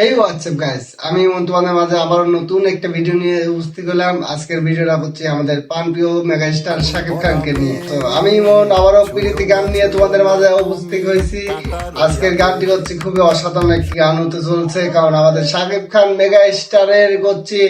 এই WhatsApp guys, আমি তোমাদের মাঝে আবার নতুন একটা ভিডিও নিয়ে উপস্থিত হলাম। আজকের ভিডিওটা হচ্ছে আমাদের প্রাণপ্রিয় মেগাস্টার শাকিব খানকে নিয়ে। তো আমি আবারও প্রীতি গান নিয়ে তোমাদের মাঝে উপস্থিত হয়েছি। আজকের গানটি হচ্ছে খুবই অসাধারণ একটি গান হতে চলছে, কারণ আমাদের শাকিব খান মেগাস্টারের হচ্ছে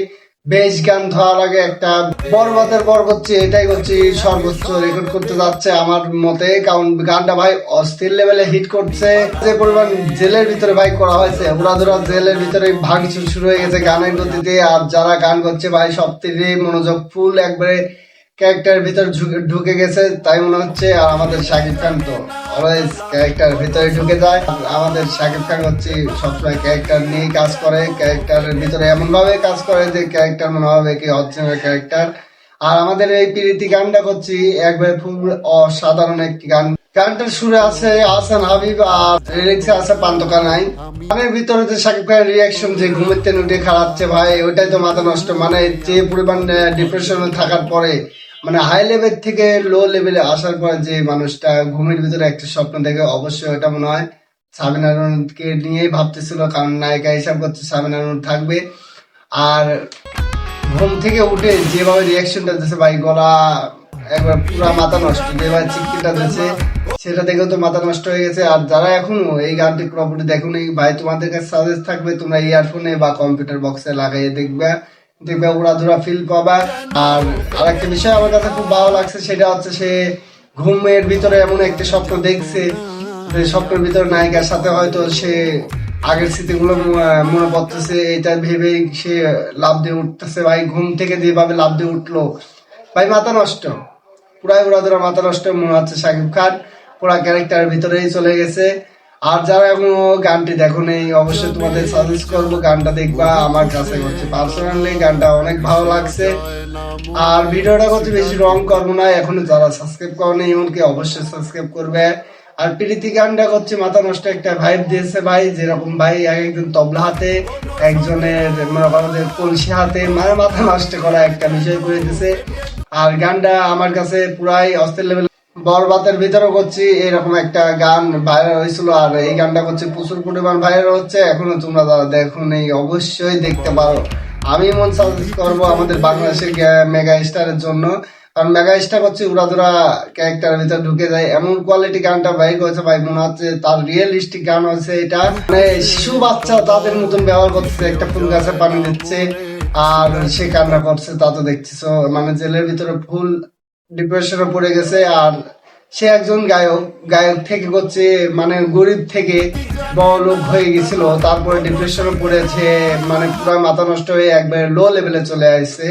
বেশ গান ধরার আগে একটা বরবাদের পর হচ্ছে এটাই হচ্ছে সর্বোচ্চ রেকর্ড করতে যাচ্ছে আমার মতে। কারণ গানটা ভাই অস্থির লেভেলে হিট করছে। যে পরিমাণ জেলের ভিতরে ভাই করা হয়েছে, উড়াধুরা জেলের ভিতরে ভাঙচুর শুরু হয়ে গেছে গানের গতিতে। আর যারা গান করছে ভাই সব থেকে মনোযোগ ফুল একবারে ক্যারেক্টারের ভিতর ঢুকে গেছে, তাই মনে হচ্ছে। আর আমাদের শাকিব খান তো অলওয়েজ ক্যারেক্টার ভিতরে ঢুকে যায়। আমাদের শাকিব খান হচ্ছে সবসময় ক্যারেক্টার নিয়ে কাজ করে, ক্যারেক্টারের ভিতরে এমন ভাবে কাজ করে যে ক্যারেক্টার মনে হবে কি অরিজিনাল ক্যারেক্টার। আর আমাদের এই প্রীতি গানটা করছি একবারে ফুল অসাধারণ একটি গান। গানটার সুরে আছে আহসান হাবিব আর লিরিক্সে আছে পান্তকা নাই। গানের ভিতরে যে শাকিব খানের রিয়াকশন, যে ঘুমের তেন উঠে খাওয়াচ্ছে ভাই, ওইটাই তো মাথা নষ্ট। মানে যে পরিমাণ ডিপ্রেশনে থাকার পরে, মানে হাই লেভেল থেকে লো লেভেলে আসার পর যে মানুষটা ঘুমের ভিতরে একটা স্বপ্ন দেখে, অবশ্যই ওটা মনে হয় সাবিনা নূরকে নিয়েই ভাবতেছিল, কারণ নায়িকা হিসাব করছে সাবিনা নূর থাকবে। আর ঘুম থেকে উঠে যেভাবে রিয়াকশনটা দিচ্ছে ভাই, গলা একবার পুরা মাথা নষ্ট, যেভাবে চিৎকিটা দিচ্ছে সেটা দেখেও তো মাথা নষ্ট হয়ে গেছে। আর যারা এখনো এই গানটি প্রপার্টি দেখুনি ভাই, তোমাদের কাছে সাজেস্ট থাকবে তোমরা ইয়ারফোনে বা কম্পিউটার বক্সে লাগাইয়ে দেখবে, দেখবে উড়াধুরা ফিল পাবা। আর আরেকটা বিষয় আমার কাছে খুব ভালো লাগছে, সেটা হচ্ছে সে ঘুমের ভিতরে এমন একটা স্বপ্ন দেখছে, যে স্বপ্নের ভিতরে নায়িকার সাথে হয়তো সে আগের স্মৃতিগুলো মনে পড়তেছে, এটা ভেবেই সে লাফ দিয়ে উঠতেছে। ভাই ঘুম থেকে যেভাবে লাফ দিয়ে উঠলো ভাই, মাথা নষ্ট, পুরাই উড়াধুরা মাথা নষ্ট। মনে হচ্ছে শাকিব খান পুরা ক্যারেক্টারের ভিতরেই চলে গেছে। আর যারা এখনো গানটি দেখো নেই, অবশ্যই তোমাদের সাজেস্ট করবো গানটা দেখবা। আমার কাছে হচ্ছে পার্সোনালি গানটা অনেক ভালো লাগছে। আর ভিডিওটা করতে বেশি রং করবো না, এখনো যারা সাবস্ক্রাইব করো না এমনকি অবশ্যই সাবস্ক্রাইব করবে। আর প্রীতি গানটা করছে মাথা নষ্ট একটা ভাইব দিয়েছে ভাই, যেরকম ভাই একজন তবলা হাতে, একজনের মনে করো যে কলসি হাতে, মানে মাথা নষ্ট করা একটা বিষয় করে দিছে। আর গানটা আমার কাছে পুরাই অস্থির লেভেল। বরবাদের ভিতরে করছি এরকম একটা গান ভাইরাল হয়েছিল, আর এই গানটা করছে প্রচুর পরিমাণ ভাইরাল হচ্ছে। এখনো তোমরা যারা দেখো নেই অবশ্যই দেখতে পারো। আমি মন সাজেস্ট করবো আমাদের বাংলাদেশের মেগা স্টারের জন্য, কারণ মেগা স্টার হচ্ছে উড়াধুরা ক্যারেক্টারের ভিতরে ঢুকে যায়। এমন কোয়ালিটি গানটা বাইর করেছে ভাই, মনে হচ্ছে তার রিয়েলিস্টিক গান হচ্ছে এটা। মানে শিশু বাচ্চা তাদের মতন ব্যবহার করছে, একটা ফুল গাছে পানি দিচ্ছে আর সে কান্না করছে, তা তো দেখছিস। মানে জেলের ভিতরে ফুল ডিপ্রেশনে পড়ে গেছে। আর সে একজন গায়ক, গায়ক থেকে করছে মানে গরিব থেকে বড় লোক হয়ে গেছিল, তারপরে ডিপ্রেশনে পড়েছে, মানে পুরো মাথা নষ্ট হয়ে একবার লো লেভেলে চলে আসছে,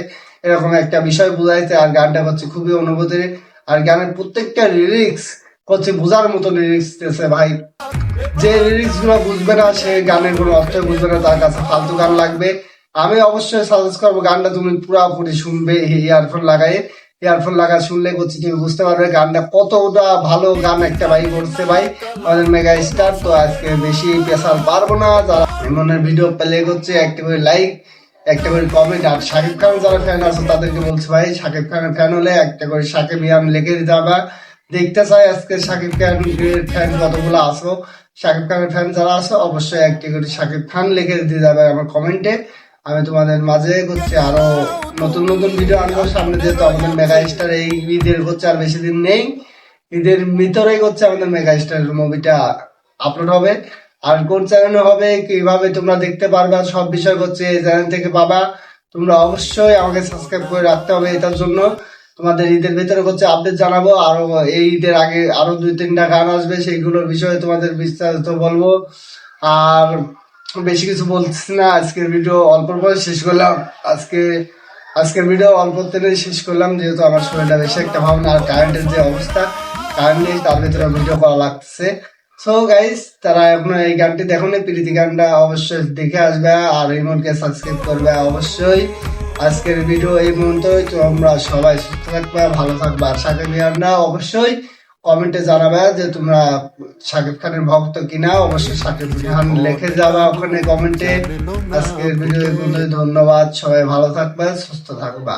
এরকম একটা বিষয় বুঝাইছে। আর গানটা হচ্ছে খুবই অনুভূতির। আর গানের প্রত্যেকটা লিরিক্স হচ্ছে বোঝার মতো লিরিক্স দিয়েছে ভাই। যে লিরিক্স গুলো বুঝবে না, সে গানের কোনো অর্থ বুঝবে না, তার কাছে ফালতু গান লাগবে। আমি অবশ্যই সাজেস্ট করবো গানটা তুমি পুরোপুরি শুনবে ইয়ারফোন লাগাই। ইয়ারফোন লাগা শুনলে করছি তুমি বুঝতে পারবে গানটা কতটা ভালো গান একটা ভাই করছে ভাই আমাদের মেগা স্টার। তো আজকে বেশি পেশাল পারবো না, যারা এমনের ভিডিও প্লে করছে একটা করে লাইক, একটা করে কমেন্ট। আর শাকিব খান যারা ফ্যান আছে তাদেরকে বলছে ভাই, শাকিব খানের ফ্যান হলে একটা করে শাকিব ইয়ান লিখে দিতে হবে। দেখতে চাই আজকে শাকিব খানের ফ্যান কতগুলো আসো, শাকিব খানের ফ্যান যারা আছো অবশ্যই একটি করে শাকিব খান লিখে দিতে যাবে আমার কমেন্টে। আমি তোমাদের মাঝে হচ্ছে আরো নতুন নতুন ভিডিও আনবো সামনে, যেহেতু আমাদের মেগা স্টার এই ঈদের হচ্ছে আর বেশি দিন নেই, ঈদের ভিতরেই হচ্ছে আমাদের মেগা স্টার মুভিটা আপলোড হবে। আর কোন চ্যানেলে হবে, কিভাবে তোমরা দেখতে পারবা, সব বিষয় হচ্ছে এই চ্যানেল থেকে পাবা। তোমরা অবশ্যই আমাকে সাবস্ক্রাইব করে রাখতে হবে, এটার জন্য তোমাদের ঈদের ভিতরে হচ্ছে আপডেট জানাবো। আরো এই ঈদের আগে আরো 2-3টা গান আসবে, সেইগুলোর বিষয়ে তোমাদের বিস্তারিত বলবো। আর বেশি কিছু বলছি না, আজকের ভিডিও অল্প পরে শেষ করলাম। আজকের ভিডিও অল্প থেকে শেষ করলাম, যেহেতু আমার শরীরটা বেশি একটা ভালো না। আর কারেন্টের যে অবস্থা, কারেন্ট নেই, তার ভিতরে ভিডিও করা লাগছে। সো গাইস, তারা এখনো এই গানটি দেখো না, প্রীতি গানটা অবশ্যই দেখে আসবে আর রিমোটকে সাবস্ক্রাইব করবে অবশ্যই। আজকের ভিডিও এই পর্যন্তই। তোমরা সবাই সুস্থ থাকবে, ভালো থাকবে। আর শাকিব খানরা অবশ্যই কমেন্টে জানাবে যে তোমরা শাকিব খানের ভক্ত কিনা, অবশ্যই শাকিব খান লিখে যাবা ওখানে কমেন্টে। আজকের ভিডিও এই পর্যন্তই, ধন্যবাদ। সবাই ভালো থাকবে, সুস্থ থাকবা।